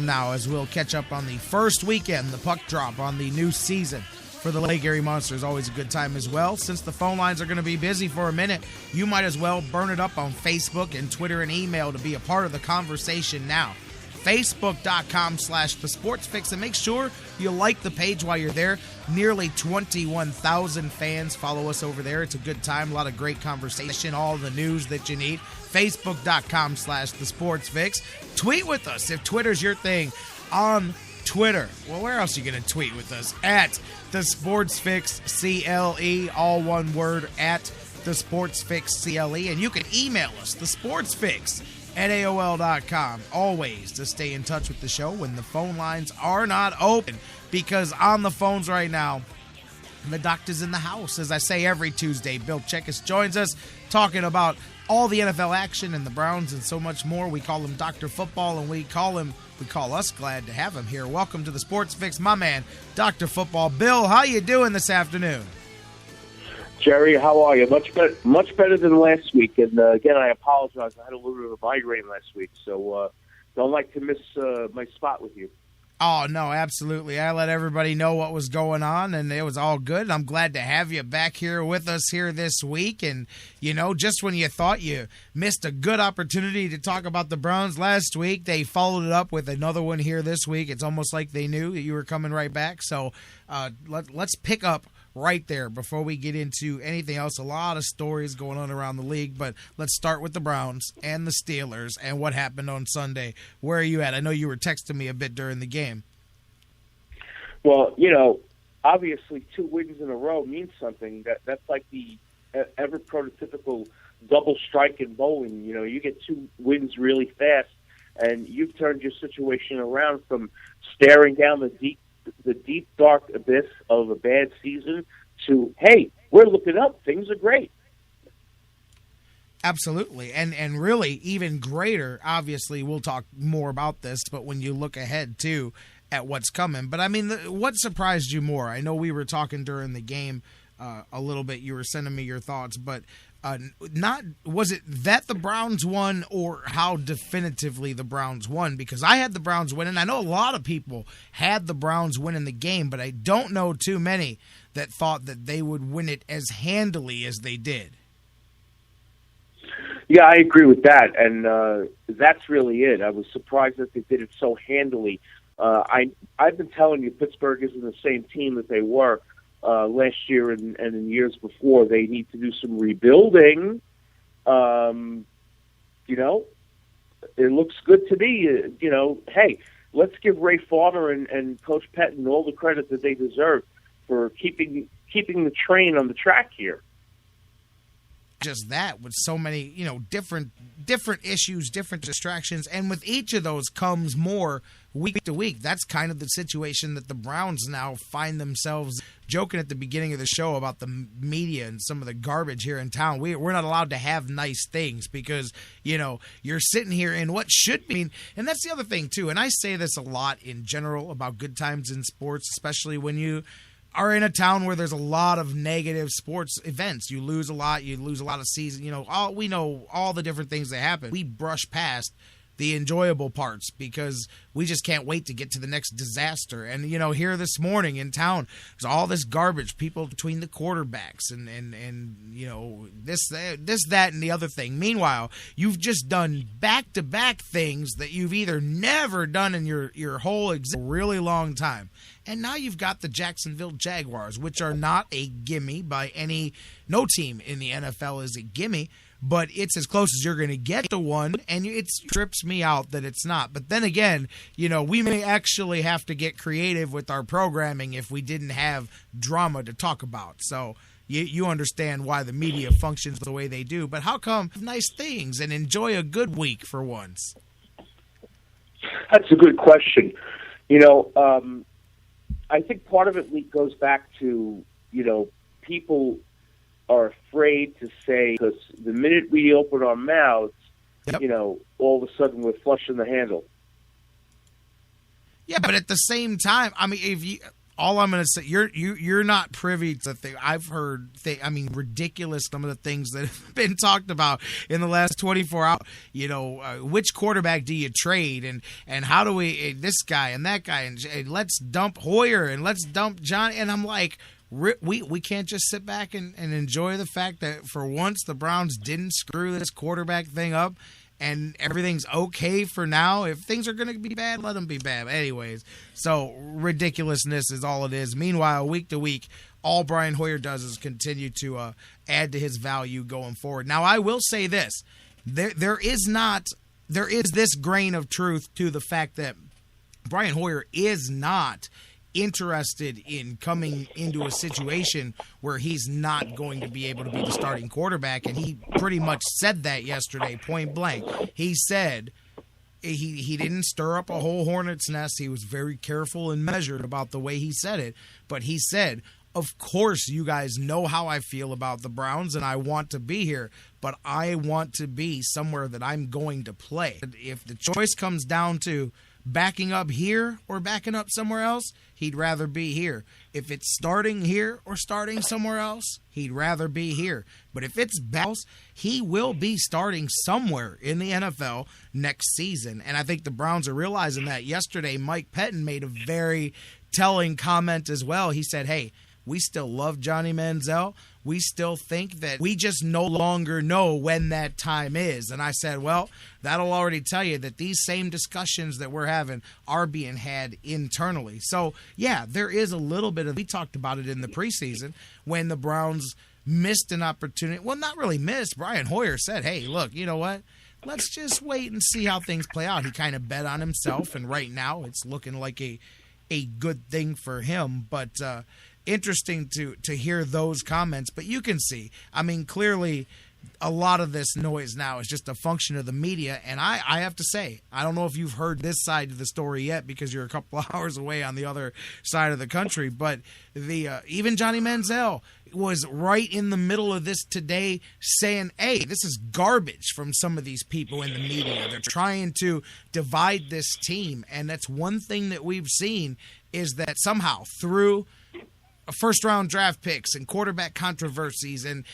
from now as we'll catch up on the first weekend, the puck drop on the new season for the Lake Erie Monsters. Always a good time as well. Since the phone lines are going to be busy for a minute, you might as well burn it up on Facebook and Twitter and email to be a part of the conversation now. Facebook.com/thesportsfix, and make sure you like the page while you're there. Nearly 21,000 fans follow us over there. It's a good time, a lot of great conversation, all the news that you need. Facebook.com/thesportsfix. Tweet with us if Twitter's your thing on Twitter. Well, where else are you going to tweet with us? At the Sports Fix CLE, all one word, at the Sports Fix CLE. And you can email us, the Sports Fix at AOL.com. Always to stay in touch with the show when the phone lines are not open, because on the phones right now, the doctor's in the house. As I say every Tuesday, Bill Checkus joins us talking about all the NFL action and the Browns and so much more. We call him Dr. Football, and we call us glad to have him here. Welcome to the Sports Fix, my man, Dr. Football. Bill, how you doing this afternoon? Jerry, how are you? Much better than last week. And again, I apologize. I had a little bit of a migraine last week, so don't like to miss my spot with you. Oh, no, absolutely. I let everybody know what was going on, and it was all good. I'm glad to have you back here with us here this week. And, you know, just when you thought you missed a good opportunity to talk about the Browns last week, they followed it up with another one here this week. It's almost like they knew that you were coming right back. So let's pick up right there before we get into anything else. A lot of stories going on around the league, but let's start with the Browns and the Steelers and what happened on Sunday. Where are you at? I know you were texting me a bit during the game. Well, you know, obviously 2 wins in a row means something. That's like the ever prototypical double strike in bowling. You know, you get 2 wins really fast, and you've turned your situation around from staring down the deep, dark abyss of a bad season to, hey, we're looking up. Things are great. Absolutely. And really even greater, obviously, we'll talk more about this, but when you look ahead, too, at what's coming. But, I mean, what surprised you more? I know we were talking during the game a little bit. You were sending me your thoughts, but was it that the Browns won or how definitively the Browns won? Because I had the Browns winning. I know a lot of people had the Browns winning the game, but I don't know too many that thought that they would win it as handily as they did. Yeah, I agree with that, and that's really it. I was surprised that they did it so handily. I've been telling you Pittsburgh isn't the same team that they were last year and in years before. They need to do some rebuilding. You know, it looks good to me. You know, hey, let's give Ray Farmer and Coach Pettin all the credit that they deserve for keeping the train on the track here. Just that, with so many, you know, different issues, different distractions, and with each of those comes more week to week. That's kind of the situation that the Browns now find themselves. Joking at the beginning of the show about the media and some of the garbage here in town. We're not allowed to have nice things because, you know, you're sitting here in what should be. And that's the other thing, too. And I say this a lot in general about good times in sports, especially when you are in a town where there's a lot of negative sports events. You lose a lot of season. You know, we know all the different things that happen. We brush past the enjoyable parts because we just can't wait to get to the next disaster. And, you know, here this morning in town, there's all this garbage, people between the quarterbacks and you know, this, that, and the other thing. Meanwhile, you've just done back-to-back things that you've either never done in your whole really long time. And now you've got the Jacksonville Jaguars, which are not a gimme by no team in the NFL is a gimme, but it's as close as you're going to get to one, and it trips me out that it's not. But then again, you know, we may actually have to get creative with our programming if we didn't have drama to talk about. So you understand why the media functions the way they do. But how come nice things and enjoy a good week for once? That's a good question. You know, I think part of it goes back to, you know, people are afraid to say, because the minute we open our mouths, you know, all of a sudden we're flushing the handle. Yeah, but at the same time, I mean, all I'm going to say, you're not privy to things. I've heard, ridiculous some of the things that have been talked about in the last 24 hours. You know, which quarterback do you trade, and how do we this guy and that guy, and let's dump Hoyer and let's dump John. And I'm like, we can't just sit back and enjoy the fact that for once the Browns didn't screw this quarterback thing up. And everything's okay for now. If things are going to be bad, let them be bad. Anyways, so ridiculousness is all it is. Meanwhile, week to week, all Brian Hoyer does is continue to add to his value going forward. Now, I will say this. There is this grain of truth to the fact that Brian Hoyer is not interested in coming into a situation where he's not going to be able to be the starting quarterback, and he pretty much said that yesterday, point blank. He said he didn't stir up a whole hornet's nest. He was very careful and measured about the way he said it, but he said, of course you guys know how I feel about the Browns, and I want to be here, but I want to be somewhere that I'm going to play. If the choice comes down to backing up here or backing up somewhere else, he'd rather be here. If it's starting here or starting somewhere else, he'd rather be here. But if it's Bowles, he will be starting somewhere in the NFL next season. And I think the Browns are realizing that. Yesterday, Mike Pettin made a very telling comment as well. He said, hey, we still love Johnny Manziel. We still think that we just no longer know when that time is. And I said, well, that'll already tell you that these same discussions that we're having are being had internally. So, yeah, there is a little bit of, we talked about it in the preseason when the Browns missed an opportunity. Well, not really missed. Brian Hoyer said, hey, look, you know what? Let's just wait and see how things play out. He kind of bet on himself, and right now it's looking like a good thing for him. But, interesting to hear those comments, but you can see, I mean, clearly a lot of this noise now is just a function of the media, and I have to say, I don't know if you've heard this side of the story yet because you're a couple of hours away on the other side of the country, but even Johnny Manziel was right in the middle of this today saying, hey, this is garbage from some of these people in the media. They're trying to divide this team, and that's one thing that we've seen is that somehow through first-round draft picks and quarterback controversies and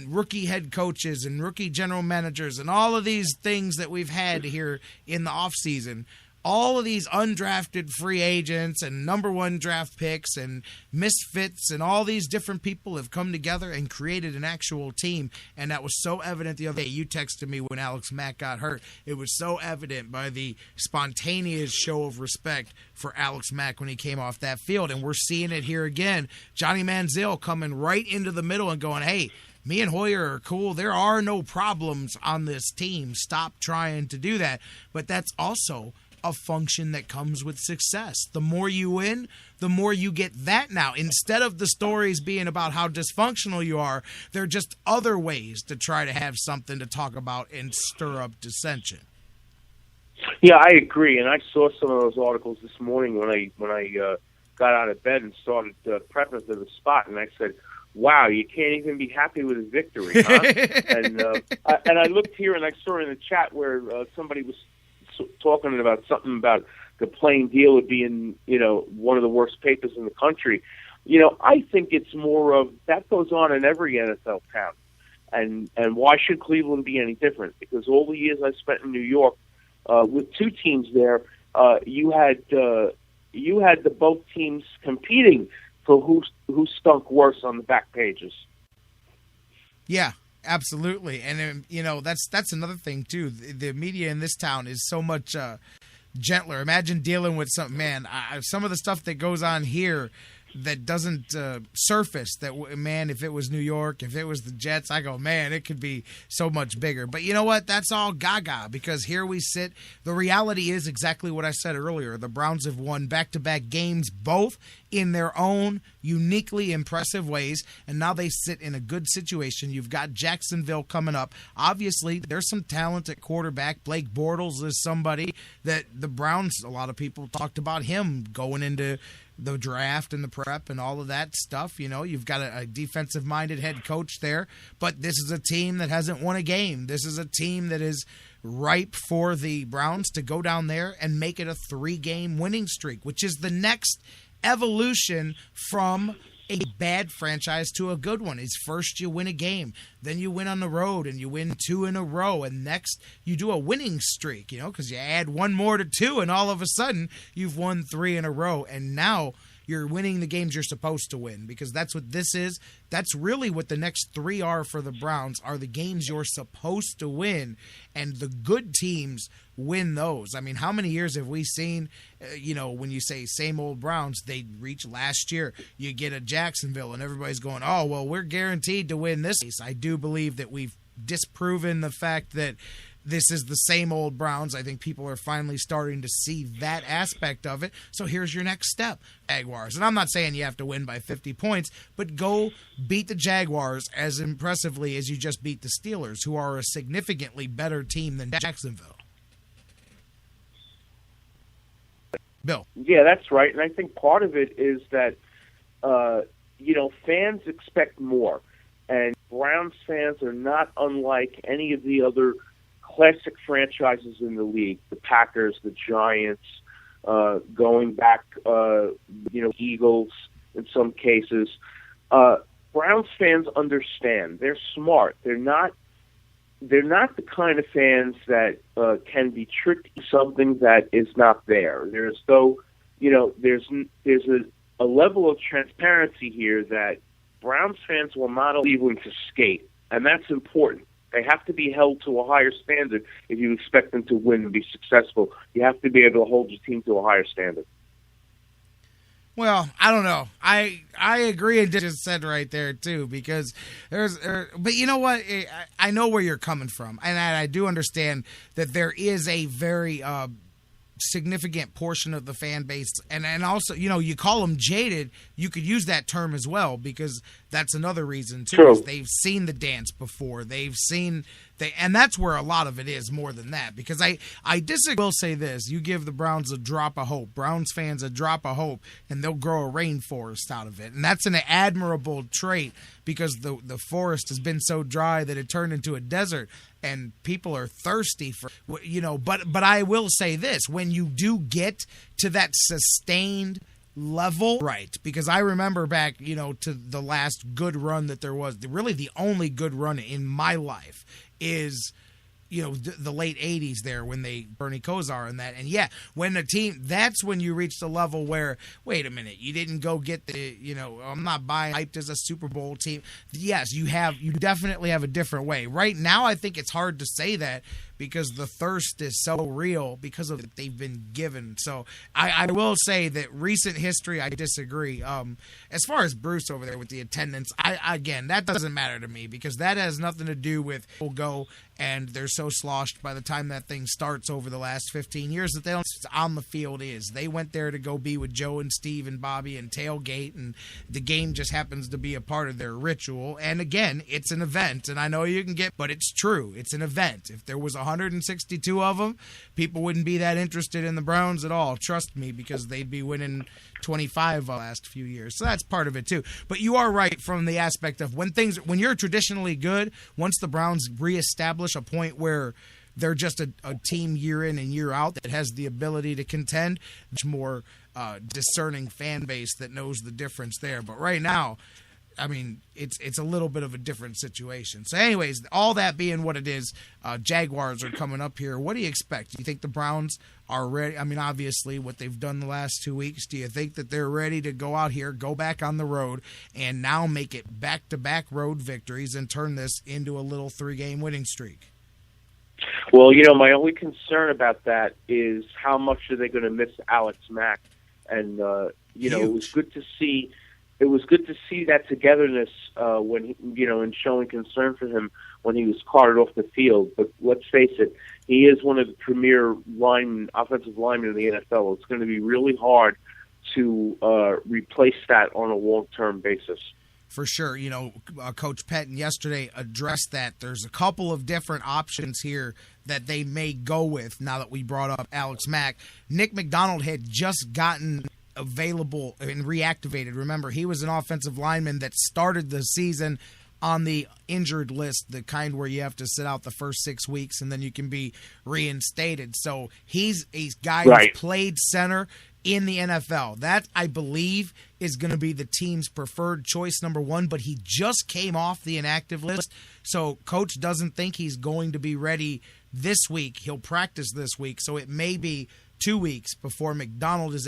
rookie head coaches and rookie general managers and all of these things that we've had here in the offseason, all of these undrafted free agents and number one draft picks and misfits and all these different people have come together and created an actual team. And that was so evident the other day. You texted me when Alex Mack got hurt. It was so evident by the spontaneous show of respect for Alex Mack when he came off that field. And we're seeing it here again. Johnny Manziel coming right into the middle and going, hey, me and Hoyer are cool. There are no problems on this team. Stop trying to do that. But that's also a function that comes with success. The more you win, the more you get that now. Instead of the stories being about how dysfunctional you are, there are just other ways to try to have something to talk about and stir up dissension. Yeah, I agree, and I saw some of those articles this morning when I got out of bed and started prepping for the spot, and I said, wow, you can't even be happy with a victory, huh? and I looked here and I saw in the chat where somebody was talking about something about the plain deal of being, one of the worst papers in the country. I think it's more of that goes on in every NFL town. And why should Cleveland be any different? Because all the years I spent in New York with two teams there, you had the both teams competing for who stunk worse on the back pages. Yeah. Absolutely, and that's another thing too. The media in this town is so much gentler. Imagine dealing with some of the stuff that goes on here that doesn't surface. If it was New York, if it was the Jets, I go, man, it could be so much bigger. But you know what? That's all gaga because here we sit. The reality is exactly what I said earlier. The Browns have won back-to-back games, both in their own uniquely impressive ways, and now they sit in a good situation. You've got Jacksonville coming up. Obviously, there's some talent at quarterback. Blake Bortles is somebody that the Browns, a lot of people talked about him going into the draft and the prep and all of that stuff. You've got a defensive-minded head coach there, but this is a team that hasn't won a game. This is a team that is ripe for the Browns to go down there and make it a 3-game winning streak, which is the next evolution from a bad franchise to a good one. Is first you win a game, then you win on the road and you win 2 in a row, and next you do a winning streak, because you add one more to 2 and all of a sudden you've won 3 in a row, and now you're winning the games you're supposed to win, because that's what this is. That's really what the next 3 are for the Browns, are the games you're supposed to win, and the good teams win those. I mean, how many years have we seen, when you say same old Browns, they reach last year, you get a Jacksonville, and everybody's going, oh, well, we're guaranteed to win this. I do believe that we've disproven the fact that this is the same old Browns. I think people are finally starting to see that aspect of it. So here's your next step, Jaguars. And I'm not saying you have to win by 50 points, but go beat the Jaguars as impressively as you just beat the Steelers, who are a significantly better team than Jacksonville. Bill. Yeah, that's right. And I think part of it is that, fans expect more. And Browns fans are not unlike any of the other classic franchises in the league, the Packers, the Giants, going back, Eagles in some cases. Browns fans understand. They're smart. They're not the kind of fans that can be tricked into something that is not there. There's a level of transparency here that Browns fans will not be willing to skate, and that's important. They have to be held to a higher standard if you expect them to win and be successful. You have to be able to hold your team to a higher standard. Well, I don't know. I agree and just said right there too, because but you know what? I know where you're coming from, and I do understand that there is a very significant portion of the fan base, and also, you call them jaded. You could use that term as well, because that's another reason too. True. They've seen the dance before. And that's where a lot of it is, more than that. Because I disagree. I will say this: you give the Browns a drop of hope, Browns fans a drop of hope, and they'll grow a rainforest out of it. And that's an admirable trait, because the forest has been so dry that it turned into a desert, and people are thirsty for, But I will say this: when you do get to that sustained level, right? Because I remember back, to the last good run that there was. Really, the only good run in my life is, the late 80s there, when Bernie Kosar and that. And yeah, when the team, that's when you reach the level where, wait a minute, you didn't go get I'm not buying hyped as a Super Bowl team. Yes, you definitely have a different way. Right now, I think it's hard to say that, because the thirst is so real because of what they've been given. So I will say that recent history, I disagree. As far as Bruce over there with the attendance, again, that doesn't matter to me, because that has nothing to do with people go and they're so sloshed by the time that thing starts over the last 15 years that they don't on the field is. They went there to go be with Joe and Steve and Bobby and tailgate, and the game just happens to be a part of their ritual. And again, it's an event, and I know you can but it's true. It's an event. If there was 162 of them, people wouldn't be that interested in the Browns at all. Trust me, because they'd be winning 25 the last few years. So that's part of it too. But you are right from the aspect of when you're traditionally good, once the Browns reestablish a point where they're just a team year in and year out that has the ability to contend, much more discerning fan base that knows the difference there. But right now, I mean, it's a little bit of a different situation. So anyways, all that being what it is, Jaguars are coming up here. What do you expect? Do you think the Browns are ready? I mean, obviously, what they've done the last 2 weeks, do you think that they're ready to go out here, go back on the road, and now make it back-to-back road victories and turn this into a little 3-game winning streak? Well, my only concern about that is how much are they going to miss Alex Mack? And, it was good to see. It was good to see that togetherness when and showing concern for him when he was carted off the field. But let's face it, he is one of the premier offensive linemen in the NFL. It's going to be really hard to replace that on a long-term basis. For sure. Coach Pettin yesterday addressed that. There's a couple of different options here that they may go with now that we brought up Alex Mack. Nick McDonald had just gotten available and reactivated. Remember, he was an offensive lineman that started the season on the injured list, the kind where you have to sit out the first 6 weeks and then you can be reinstated. So he's a guy who's played center in the NFL. That, I believe, is going to be the team's preferred choice number one, but he just came off the inactive list, so coach doesn't think he's going to be ready this week. He'll practice this week, so it may be 2 weeks before McDonald is